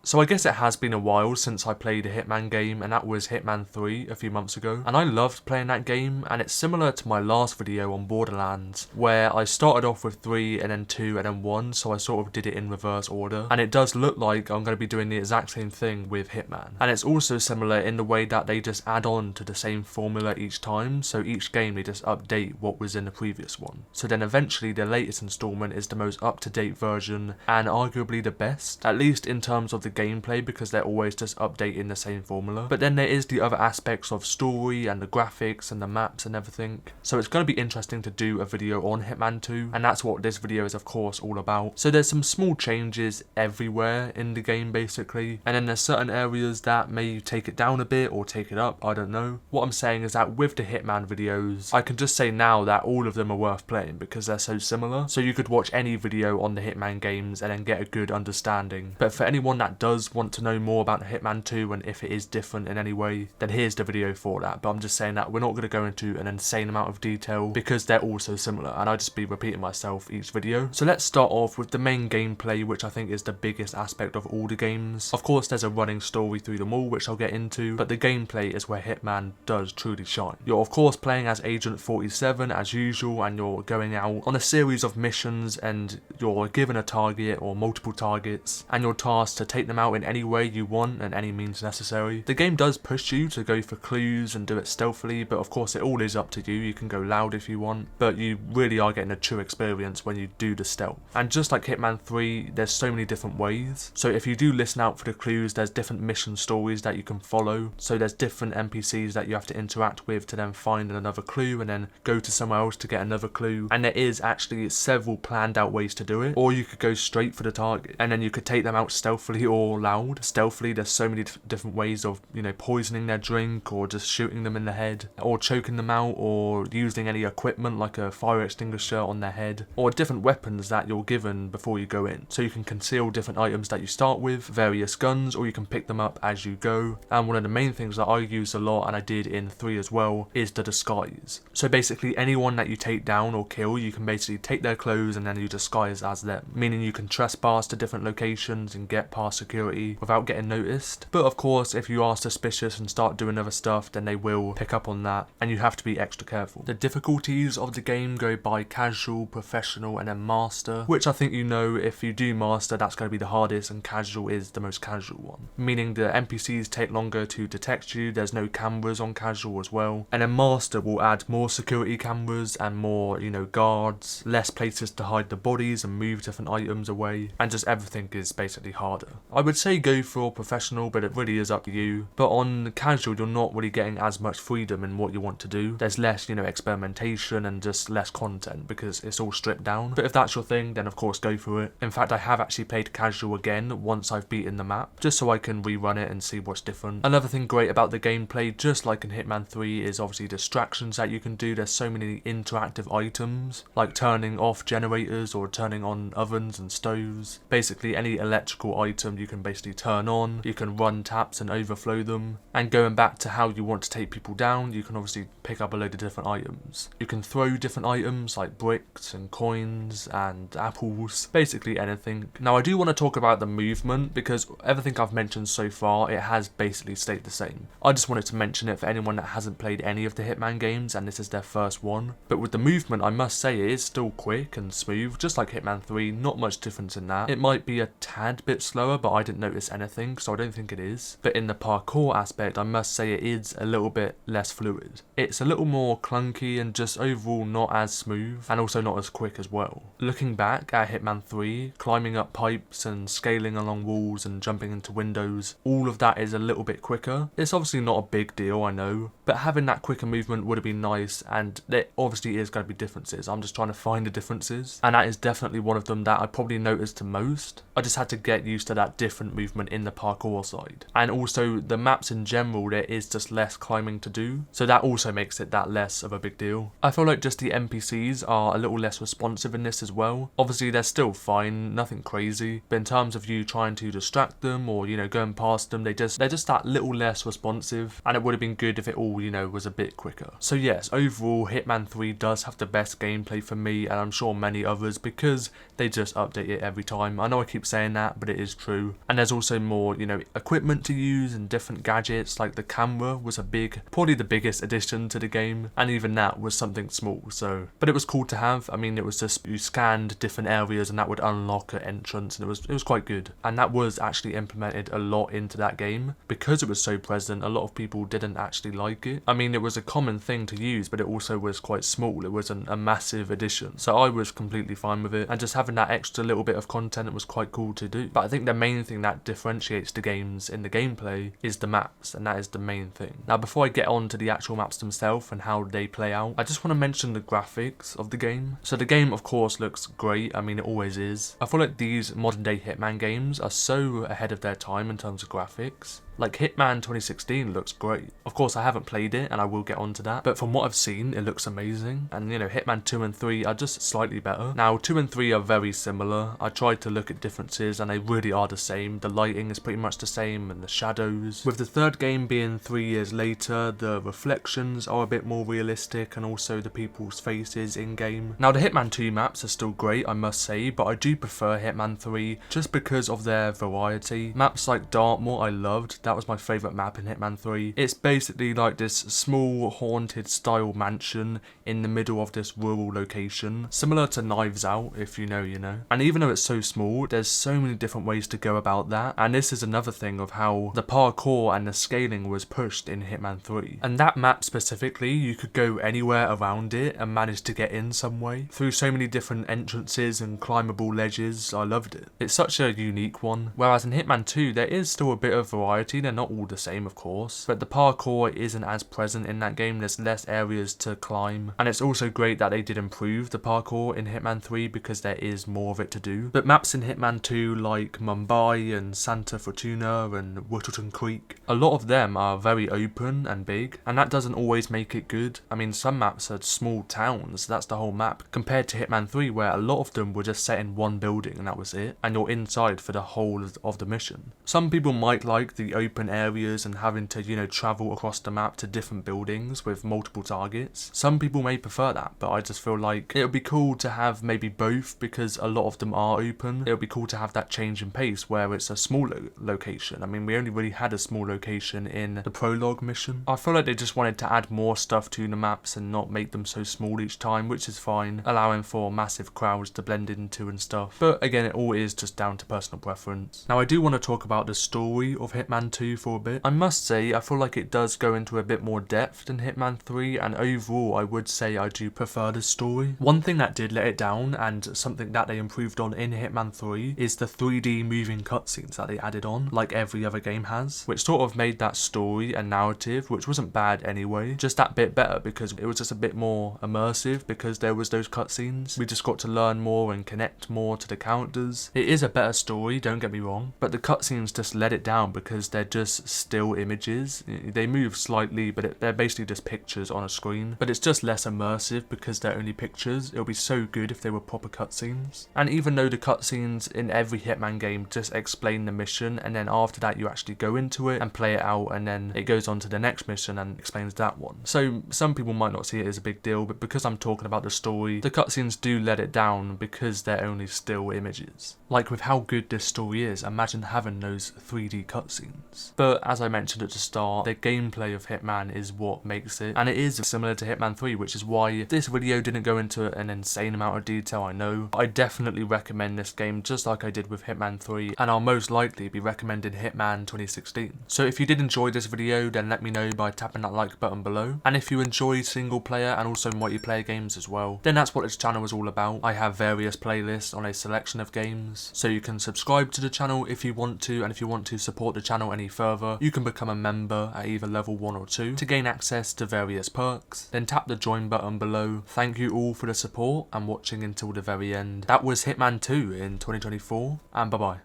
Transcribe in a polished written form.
So I guess it has been a while since I played a Hitman game, and that was Hitman 3 a few months ago. And I loved playing that game, and it's similar to my last video on Borderlands, where I started off with 3 and then 2 and then 1, so I sort of did it in reverse order. And it does look like I'm going to be doing the exact same thing with Hitman. And it's also similar in the way that they just add on to the same formula each time, so each game they just update what was in the previous one. So then eventually the latest installment is the most up-to-date version, and arguably the best, at least in terms of the gameplay, because they're always just updating the same formula. But then there is the other aspects of story and the graphics and the maps and everything. So it's going to be interesting to do a video on Hitman 2, and that's what this video is of course all about. So there's some small changes everywhere in the game basically, and then there's certain areas that may take it down a bit or take it up, I don't know. What I'm saying is that with the Hitman videos, I can just say now that all of them are worth playing because they're so similar. So you could watch any video on the Hitman games and then get a good understanding. But for anyone that does want to know more about Hitman 2 and if it is different in any way, then here's the video for that. But I'm just saying that we're not going to go into an insane amount of detail because they're all so similar, and I'd just be repeating myself each video. So let's start off with the main gameplay, which I think is the biggest aspect of all the games. Of course there's a running story through them all, which I'll get into, but the gameplay is where Hitman does truly shine. You're of course playing as Agent 47 as usual, and you're going out on a series of missions, and you're given a target or multiple targets, and you're tasked to take them out in any way you want and any means necessary. The game does push you to go for clues and do it stealthily, but of course it all is up to you. You can go loud if you want, but you really are getting a true experience when you do the stealth. And just like Hitman 3, there's so many different ways. So if you do listen out for the clues, there's different mission stories that you can follow. So there's different NPCs that you have to interact with to then find another clue and then go to somewhere else to get another clue. And there is actually several planned out ways to do it, or you could go straight for the target and then you could take them out stealthily or loud. Stealthily, there's so many different ways of, you know, poisoning their drink or just shooting them in the head or choking them out or using any equipment like a fire extinguisher on their head or different weapons that you're given before you go in. So you can conceal different items that you start with, various guns, or you can pick them up as you go. And one of the main things that I use a lot, and I did in 3 as well, is the disguise. So basically anyone that you take down or kill, you can basically take their clothes and then you disguise as them, meaning you can trespass to different locations and get past security without getting noticed. But of course if you are suspicious and start doing other stuff, then they will pick up on that and you have to be extra careful. The difficulties of the game go by casual, professional and then master, which I think you know if you do master that's going to be the hardest, and casual is the most casual one, meaning the NPCs take longer to detect you. There's no cameras on casual as well, and then master will add more security cameras and more, you know, guards, less places to hide the bodies and move different items away, and just everything is basically harder. I would say go for professional, but it really is up to you. But on casual you're not really getting as much freedom in what you want to do. There's less, you know, experimentation and just less content because it's all stripped down. But if that's your thing, then of course go for it. In fact, I have actually played casual again once I've beaten the map, just so I can rerun it and see what's different. Another thing great about the gameplay, just like in Hitman 3, is obviously distractions that you can do. There's so many interactive items, like turning off generators or turning on ovens and stoves. Basically any electrical item you can basically turn on, you can run taps and overflow them. And going back to how you want to take people down, you can obviously pick up a load of different items. You can throw different items like bricks and coins and apples, basically anything. Now I do want to talk about the movement because everything I've mentioned so far, it has basically stayed the same. I just wanted to mention it for anyone that hasn't played any of the Hitman games and this is their first one. But with the movement, I must say it is still quick and smooth, just like Hitman 3, not much difference in that. It might be a tad bit slower, but I didn't notice anything, so I don't think it is. But in the parkour aspect, I must say it is a little bit less fluid. It's a little more clunky and just overall not as smooth, and also not as quick as well. Looking back at Hitman 3, climbing up pipes and scaling along walls and jumping into windows, all of that is a little bit quicker. It's obviously not a big deal, I know, but having that quicker movement would have been nice, and there obviously is going to be differences. I'm just trying to find the differences, and that is definitely one of them that I probably noticed the most. I just had to get used to that different movement in the parkour side. And also the maps in general, there is just less climbing to do, so that also makes it that less of a big deal. I feel like just the NPCs are a little less responsive in this as well. Obviously they're still fine, nothing crazy, but in terms of you trying to distract them or, you know, going past them, they're just that little less responsive, and it would have been good if it all, you know, was a bit quicker. So yes, overall Hitman 3 does have the best gameplay for me, and I'm sure many others, because they just update it every time. I know I keep saying that, but it is true. And there's also more, you know, equipment to use and different gadgets, like the camera was probably the biggest addition to the game, and even that was something small, so. But it was cool to have. I mean, it was just, you scanned different areas and that would unlock an entrance, and it was quite good. And that was actually implemented a lot into that game. Because it was so present, a lot of people didn't actually like it. I mean, it was a common thing to use, but it also was quite small. It wasn't a massive addition, so I was completely fine with it, and just having that extra little bit of content was quite cool to do. But I think the main thing that differentiates the games in the gameplay is the maps, and that is the main thing. Now, before I get on to the actual maps themselves and how they play out, I just want to mention the graphics of the game. So the game, of course, looks great. I mean, it always is. I feel like these modern day Hitman games are so ahead of their time in terms of graphics. Like Hitman 2016 looks great. Of course, I haven't played it and I will get onto that, but from what I've seen, it looks amazing. And you know, Hitman 2 and 3 are just slightly better. Now, 2 and 3 are very similar. I tried to look at differences and they really are the same. The lighting is pretty much the same and the shadows. With the third game being 3 years later, the reflections are a bit more realistic and also the people's faces in game. Now, the Hitman 2 maps are still great, I must say, but I do prefer Hitman 3 just because of their variety. Maps like Dartmoor I loved. That was my favourite map in Hitman 3. It's basically like this small haunted style mansion in the middle of this rural location, similar to Knives Out, if you know, you know. And even though it's so small, there's so many different ways to go about that, and this is another thing of how the parkour and the scaling was pushed in Hitman 3. And that map specifically, you could go anywhere around it and manage to get in some way, through so many different entrances and climbable ledges. I loved it. It's such a unique one. Whereas in Hitman 2, there is still a bit of variety. They're not all the same, of course, but the parkour isn't as present in that game. There's less areas to climb, and it's also great that they did improve the parkour in Hitman 3 because there is more of it to do. But maps in Hitman 2 like Mumbai and Santa Fortuna and Whittleton Creek, a lot of them are very open and big, and that doesn't always make it good. I mean, some maps are small towns, that's the whole map, compared to Hitman 3 where a lot of them were just set in one building and that was it, and you're inside for the whole of the mission. Some people might like the open areas and having to, you know, travel across the map to different buildings with multiple targets. Some people may prefer that, but I just feel like it would be cool to have maybe both because a lot of them are open. It would be cool to have that change in pace where it's a small location. I mean, we only really had a small location in the prologue mission. I feel like they just wanted to add more stuff to the maps and not make them so small each time, which is fine, allowing for massive crowds to blend into and stuff. But again, it all is just down to personal preference. Now, I do want to talk about the story of Hitman 2 for a bit. I must say, I feel like it does go into a bit more depth than Hitman 3, and overall I would say I do prefer the story. One thing that did let it down, and something that they improved on in Hitman 3, is the 3D moving cutscenes that they added on, like every other game has, which sort of made that story and narrative, which wasn't bad anyway, just that bit better because it was just a bit more immersive because there was those cutscenes. We just got to learn more and connect more to the characters. It is a better story, don't get me wrong, but the cutscenes just let it down because they're just still images. They move slightly, but they're basically just pictures on a screen, but it's just less immersive because they're only pictures. It would be so good if they were proper cutscenes. And even though the cutscenes in every Hitman game just explain the mission, and then after that you actually go into it and play it out, and then it goes on to the next mission and explains that one. So some people might not see it as a big deal, but because I'm talking about the story, the cutscenes do let it down because they're only still images. Like with how good this story is, imagine having those 3D cutscenes. But as I mentioned at the start, the gameplay of Hitman is what makes it, and it is similar to Hitman 3, which is why this video didn't go into an insane amount of detail, I know. I definitely recommend this game just like I did with Hitman 3, and I'll most likely be recommending Hitman 2016. So if you did enjoy this video, then let me know by tapping that like button below. And if you enjoy single player and also multiplayer games as well, then that's what this channel is all about. I have various playlists on a selection of games, so you can subscribe to the channel if you want to, and if you want to support the channel any further, you can become a member at either level 1 or 2 to gain access to various perks. Then tap the join button below. Thank you all for the support and watching until the very end. That was Hitman 2 in 2024, and bye bye.